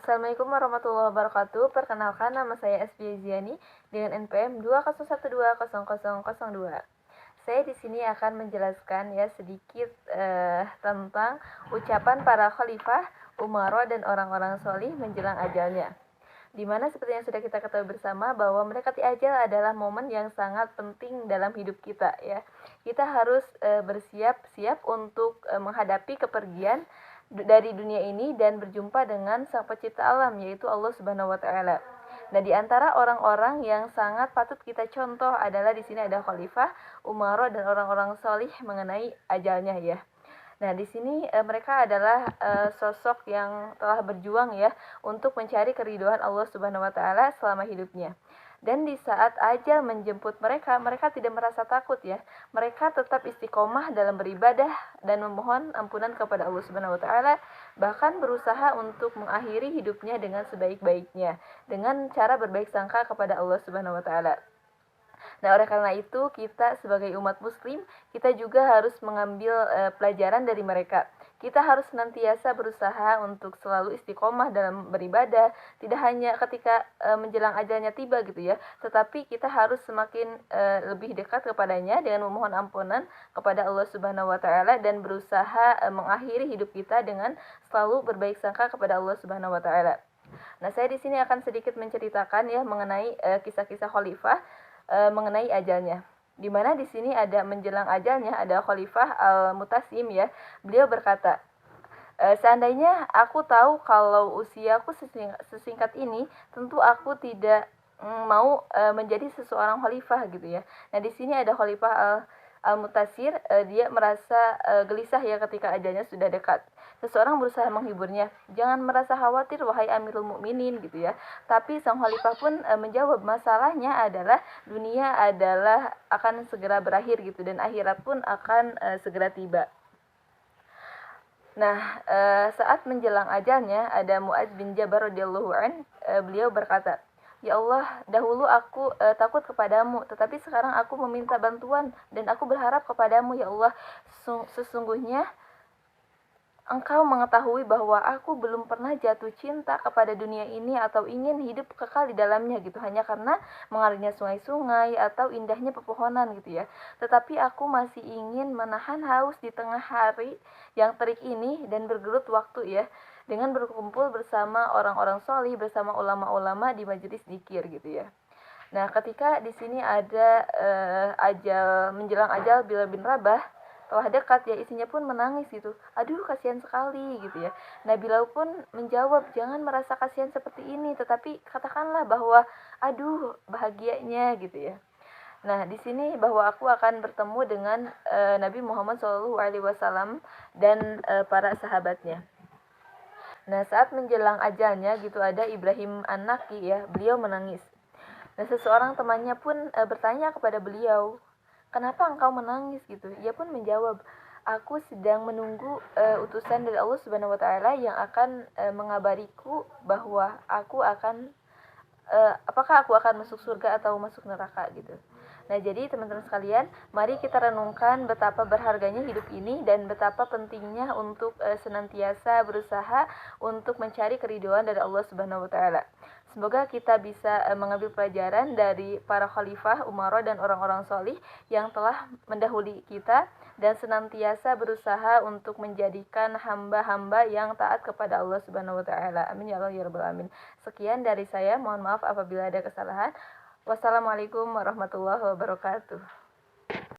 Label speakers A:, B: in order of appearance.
A: Assalamualaikum warahmatullahi wabarakatuh. Perkenalkan, nama saya SB Ziani dengan NPM 201120002. Saya di sini akan menjelaskan sedikit tentang ucapan para khalifah, umarah dan orang-orang solih menjelang ajalnya. Dimana seperti yang sudah kita ketahui bersama bahwa mendekati ajal adalah momen yang sangat penting dalam hidup kita ya. Kita harus bersiap-siap untuk menghadapi kepergian dari dunia ini dan berjumpa dengan Sang Pencipta alam, yaitu Allah Subhanahu wa taala. Nah, di antara orang-orang yang sangat patut kita contoh adalah di sini ada khalifah, umarah dan orang-orang solih mengenai ajalnya ya. Nah, di sini mereka adalah sosok yang telah berjuang ya untuk mencari keridhaan Allah Subhanahu wa taala selama hidupnya. Dan di saat ajal menjemput mereka, mereka tidak merasa takut ya. Mereka tetap istiqomah dalam beribadah dan memohon ampunan kepada Allah Subhanahu wa taala, bahkan berusaha untuk mengakhiri hidupnya dengan sebaik-baiknya dengan cara berbaik sangka kepada Allah Subhanahu wa taala. Nah, oleh karena itu kita sebagai umat muslim, kita juga harus mengambil pelajaran dari mereka. Kita harus senantiasa berusaha untuk selalu istiqomah dalam beribadah, tidak hanya ketika menjelang ajalnya tiba gitu ya, tetapi kita harus semakin lebih dekat kepadanya dengan memohon ampunan kepada Allah Subhanahu wa taala dan berusaha mengakhiri hidup kita dengan selalu berbaik sangka kepada Allah Subhanahu wa taala. Nah, saya di sini akan sedikit menceritakan ya mengenai kisah-kisah khalifah mengenai ajalnya. Di mana di sini ada menjelang ajalnya ada Khalifah Al-Mutasim ya. Beliau berkata, seandainya aku tahu kalau usiaku sesingkat ini, tentu aku tidak mau menjadi seseorang khalifah gitu ya. Nah, di sini ada Khalifah Al-Mutasir, dia merasa gelisah ya ketika ajalnya sudah dekat. Seseorang berusaha menghiburnya, jangan merasa khawatir wahai Amirul Mukminin gitu ya. Tapi sang khalifah pun menjawab, masalahnya adalah dunia adalah akan segera berakhir gitu dan akhirat pun akan segera tiba. Nah, saat menjelang ajalnya ada Muadz bin Jabal radhiyallahu an, beliau berkata, "Ya Allah, dahulu aku takut kepadamu, tetapi sekarang aku meminta bantuan dan aku berharap kepadamu ya Allah. Sesungguhnya Engkau mengetahui bahwa aku belum pernah jatuh cinta kepada dunia ini atau ingin hidup kekal di dalamnya gitu, hanya karena mengalirnya sungai-sungai atau indahnya pepohonan gitu ya. Tetapi aku masih ingin menahan haus di tengah hari yang terik ini dan bergelut waktu ya, dengan berkumpul bersama orang-orang solih, bersama ulama-ulama di majelis zikir gitu ya." Nah, ketika di sini ada menjelang ajal Bilal bin Rabah telah dekat ya, isinya pun menangis gitu. Aduh, kasihan sekali gitu ya. Nah, Bilal pun menjawab, jangan merasa kasihan seperti ini, tetapi katakanlah bahwa aduh, bahagianya gitu ya. Nah, di sini bahwa aku akan bertemu dengan Nabi Muhammad SAW dan para sahabatnya. Nah, saat menjelang ajalnya gitu ada Ibrahim An-Naqi ya, beliau menangis. Nah, seseorang temannya pun bertanya kepada beliau, "Kenapa engkau menangis?" gitu. Ia pun menjawab, "Aku sedang menunggu utusan dari Allah Subhanahu wa taala yang akan mengabariku bahwa apakah aku akan masuk surga atau masuk neraka gitu." Nah, jadi teman-teman sekalian, mari kita renungkan betapa berharganya hidup ini dan betapa pentingnya untuk senantiasa berusaha untuk mencari keridhaan dari Allah Subhanahu wa taala. Semoga kita bisa mengambil pelajaran dari para khalifah, umarah dan orang-orang solih yang telah mendahului kita dan senantiasa berusaha untuk menjadikan hamba-hamba yang taat kepada Allah Subhanahu wa taala. Amin ya Allah ya rabbal alamin. Sekian dari saya, mohon maaf apabila ada kesalahan. Wassalamualaikum warahmatullahi wabarakatuh.